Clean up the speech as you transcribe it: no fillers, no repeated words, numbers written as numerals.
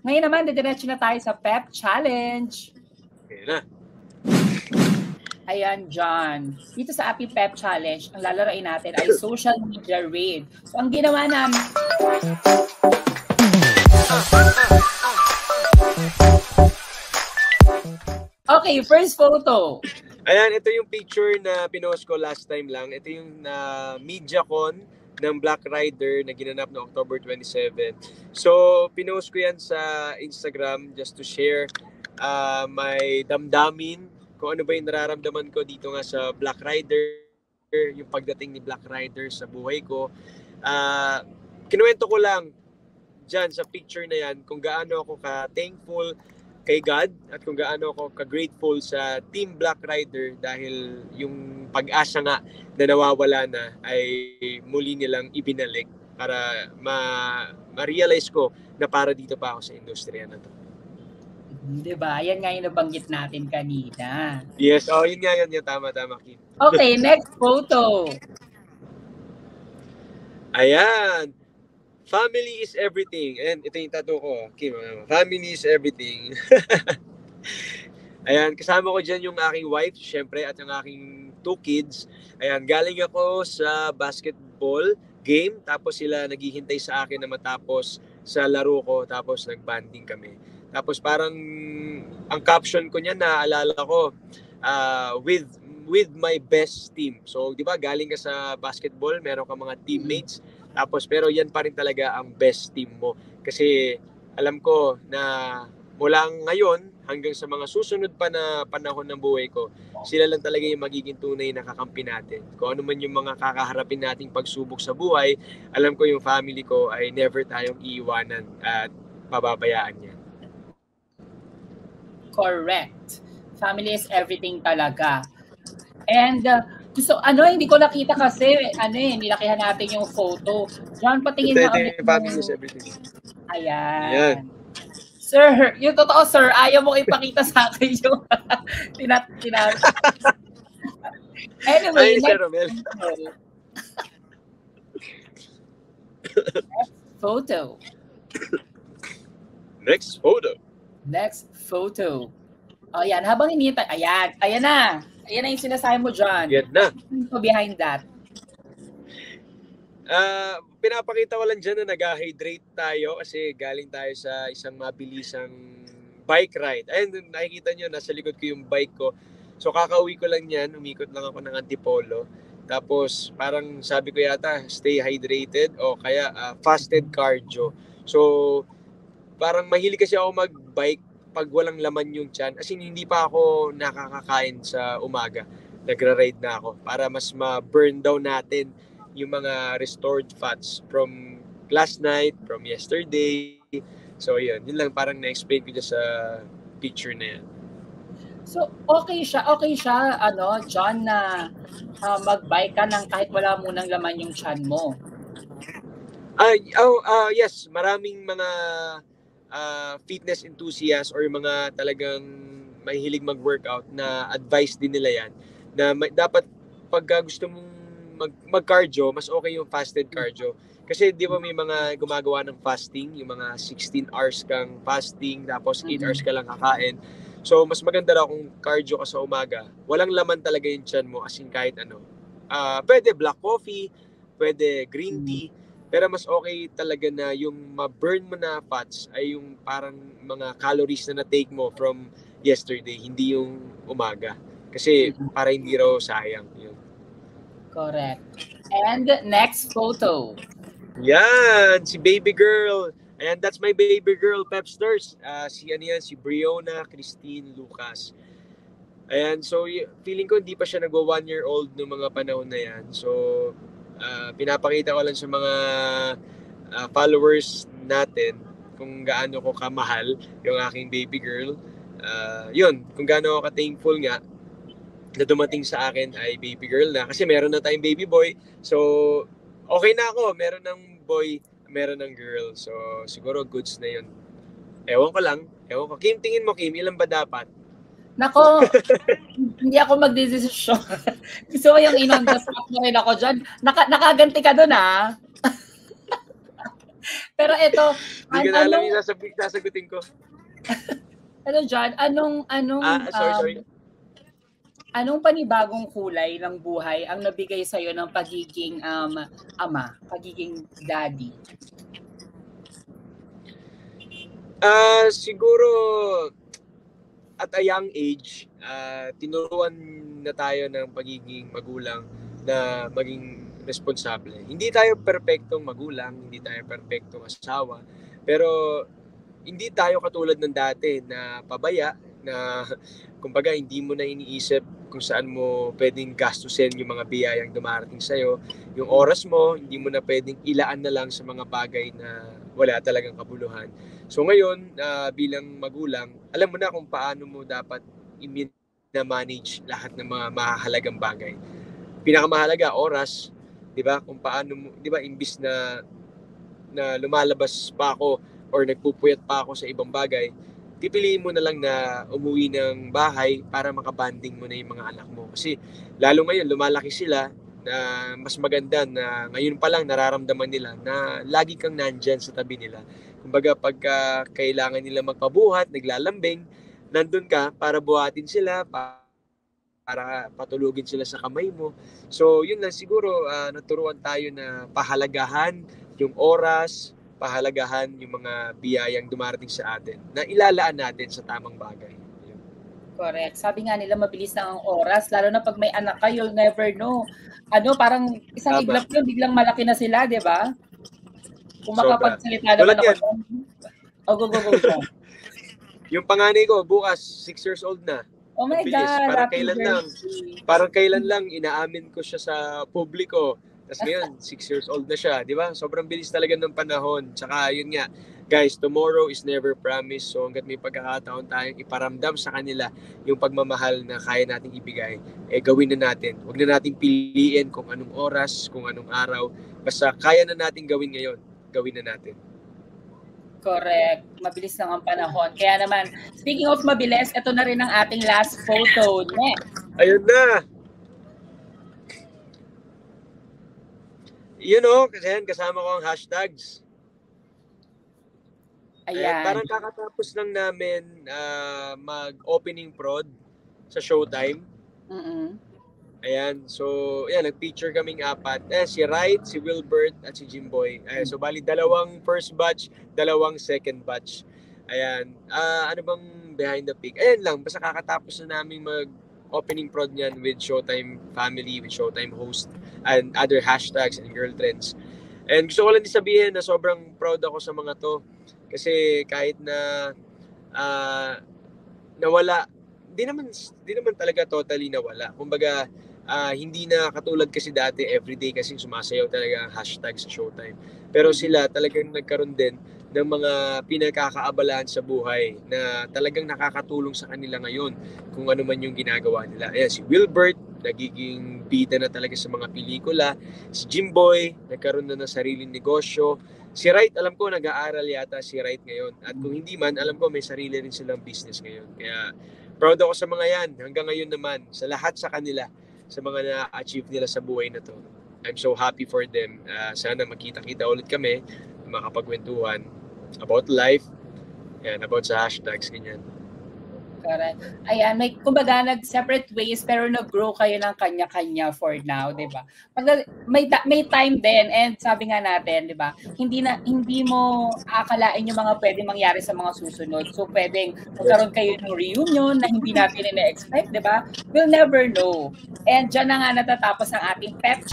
Ngayon naman, didiretso na tayo sa Pep Challenge. Okay na. Ayan, John. Dito sa ating Pep Challenge, ang lalaroin natin ay social media raid. So, ang ginawa namin... Okay, first photo. Ayan, ito yung picture na pinost ko last time lang. Ito yung MediaCon ng Black Rider na ginanap no October 27. So, pinost ko yan sa Instagram just to share my damdamin, kung ano ba yung nararamdaman ko dito nga sa Black Rider, yung pagdating ni Black Rider sa buhay ko. Kinuwento ko lang dyan sa picture na yan kung gaano ako ka-thankful kay God at kung gaano ako ka-grateful sa Team Black Rider dahil yung pag-asa nga na nawawala na ay muli nilang ibinalik para ma-realize ko na para dito pa ako sa industriya na to. Diba? Yan nga yung nabanggit natin kanina. Yes, yun nga yun. Tama, Kim. Okay, next photo. Ayan. Family is everything. And ito yung tattoo ko. Kim, family is everything. Ayan, kasama ko dyan yung aking wife, syempre, at yung aking 2 kids. Ayan, galing ako sa basketball game, tapos sila naghihintay sa akin na matapos sa laro ko, tapos nag-banding kami. Tapos parang ang caption ko niya, naalala ko, with my best team. So, di ba, galing ka sa basketball, meron ka mga teammates, tapos pero yan pa rin talaga ang best team mo. Kasi alam ko na mula ngayon hanggang sa mga susunod pa na panahon ng buhay ko, sila lang talaga yung magiging tunay na kakampi natin. Kung ano man yung mga kakaharapin nating pagsubok sa buhay, alam ko yung family ko ay never tayong iiwanan at pababayaan yan. Correct. Family is everything talaga. And so hindi ko nakita kasi nilakihan natin yung photo. John, patingin mo ulit. Family is everything. Ayan. Sir, yung totoo sir, ayaw mo ipakita sa akin yung Anyway, Next photo. Ayan, habang hinihintay, ayan na. Ayan na yung sinasabi mo, John. Yan na. So behind that? Pinapakita ko lang dyan na nag-hydrate tayo kasi galing tayo sa isang mabilisang bike ride. Ayun, nakikita nyo, nasa likod ko yung bike ko. So kakauwi ko lang yan, umikot lang ako ng Antipolo. Tapos parang sabi ko yata, stay hydrated o kaya fasted cardio. So parang mahilig kasi ako mag-bike pag walang laman yung tiyan. As in, hindi pa ako nakakakain sa umaga. Nagra-ride na ako para mas ma-burn down natin yung mga restored fats from last night, from yesterday. So, yun lang parang na-explain ko dyan sa picture na yan. So, okay siya, John, na mag-bike ka nang kahit wala munang laman yung tiyan mo. Yes, maraming mga fitness enthusiasts or mga talagang mahilig mag-workout na advice din nila yan na dapat pag gusto mong mag-cardio, mas okay yung fasted cardio. Kasi di ba may mga gumagawa ng fasting, yung mga 16 hours kang fasting, tapos 8 hours ka lang kakain. So, mas maganda raw kung cardio ka sa umaga. Walang laman talaga yung tiyan mo, as in kahit ano. Pwede black coffee, pwede green tea, pero mas okay talaga na yung ma-burn mo na fats ay yung parang mga calories na na-take mo from yesterday, hindi yung umaga. Kasi para hindi raw sayang. Yun. Correct. And next photo. Yan, si baby girl. Ayan, that's my baby girl, Pepsters. Si Briona Christine Lucas. Ayan, so feeling ko hindi pa siya nagwa 1 year old noong mga panahon na yan. So, pinapakita ko lang sa mga followers natin kung gaano ko kamahal yung aking baby girl. Yun, kung gaano ako ka-thankful nga na dumating sa akin ay baby girl na. Kasi meron na tayong baby boy. So, okay na ako. Meron ng boy, meron ng girl. So, siguro goods na yun. Ewan ko. Kim, tingin mo, Kim, ilan ba dapat? Nako, hindi ako magdedesisyon. Gusto mo yung in-on-the-spot mo rin ako dyan. Nakaganti ka dun, Pero ito, Hindi ko na alam yung sasagutin ko. Ano, John, Sorry. Anong panibagong kulay ng buhay ang nabigay sa'yo ng pagiging ama, pagiging daddy? Siguro at a young age, tinuruan na tayo ng pagiging magulang na maging responsable. Hindi tayo perpektong magulang, hindi tayo perpektong asawa, pero hindi tayo katulad ng dati na pabaya, na kumbaga hindi mo na iniisip kung saan mo pwedeng gastusin yung mga biyayang dumarating sa'yo. Yung oras mo, hindi mo na pwedeng ilaan na lang sa mga bagay na wala talagang kabuluhan. So ngayon, bilang magulang, alam mo na kung paano mo dapat i-manage lahat ng mga mahalagang bagay. Pinakamahalaga, oras, 'di ba? Kung paano mo, 'di ba, imbis na lumalabas pa ako or nagpupuyat pa ako sa ibang bagay, pipiliin mo na lang na umuwi ng bahay para makabanding mo na yung mga anak mo. Kasi lalo ngayon, lumalaki sila, na mas maganda na ngayon pa lang nararamdaman nila na lagi kang nandyan sa tabi nila. Kumbaga, pagka kailangan nila magpabuhat, naglalambing, nandun ka para buhatin sila, para patulugin sila sa kamay mo. So, yun lang siguro, naturuan tayo na pahalagahan yung oras, pahalagahan yung mga biyayang dumarating sa atin, na ilalaan natin sa tamang bagay. Correct. Sabi nga nila, mabilis lang ang oras, lalo na pag may anak ka, you'll never know. Parang isang iglap yun, biglang malaki na sila, di ba? Kung makapagsalita naman ako. Go. Yung panganay ko, bukas, 6 years old na. Oh my God, parang kailan lang inaamin ko siya sa publiko. Tapos ngayon, 6 years old na siya, di ba? Sobrang bilis talaga ng panahon. Tsaka yun nga, guys, tomorrow is never promised. So hanggat may pagkakataon tayong iparamdam sa kanila yung pagmamahal na kaya nating ibigay, gawin na natin. Huwag na nating piliin kung anong oras, kung anong araw. Basta kaya na nating gawin ngayon, gawin na natin. Correct. Mabilis lang ang panahon. Kaya naman, speaking of mabilis, ito na rin ang ating last photo. Next. Ayun na. Kasi kasama ko ang hashtags. Ayan. Parang kakatapos lang namin mag-opening prod sa Showtime. Ayan, so nag-feature kaming 4. Si Wright, si Wilbert, at si Jimboy. So bali, 2 first batch, 2 second batch. Ayan, ano bang behind the peak? Ayan lang, basta kakatapos na namin mag-opening prod niyan with Showtime family, with Showtime host, and other hashtags and girl trends. And gusto ko lang sabihin na sobrang proud ako sa mga to. Kasi kahit na nawala, di naman talaga totally nawala. Kumbaga, hindi na katulad kasi dati everyday kasi sumasayaw talaga ang hashtag sa Showtime. Pero sila talagang nagkaroon din ng mga pinagkakaabalahan sa buhay na talagang nakakatulong sa kanila ngayon kung ano man yung ginagawa nila. Ayan, si Wilbert, nagiging bida na talaga sa mga pelikula. Si Jimboy, nagkaroon na ng sariling negosyo. Si Wright, alam ko, nag-aaral yata si Wright ngayon. At kung hindi man, alam ko, may sarili rin silang business ngayon. Kaya, proud ako sa mga yan. Hanggang ngayon naman, sa lahat sa kanila, sa mga na-achieve nila sa buhay na to. I'm so happy for them. Sana makita-kita ulit kami, makapagkwentuhan about life, and about sa hashtags, ganyan. Correct. Ayan, kumbaga nag-separate ways pero nag-grow kayo ng kanya-kanya for now, 'di ba? Pag may time din, and sabi nga natin, 'di ba? Hindi mo akalain yung mga pwedeng mangyari sa mga susunod. So pwedeng magkaroon kayo ng reunion na hindi natin ina-expect, 'di ba? We'll never know. And diyan na nga natatapos ang ating pep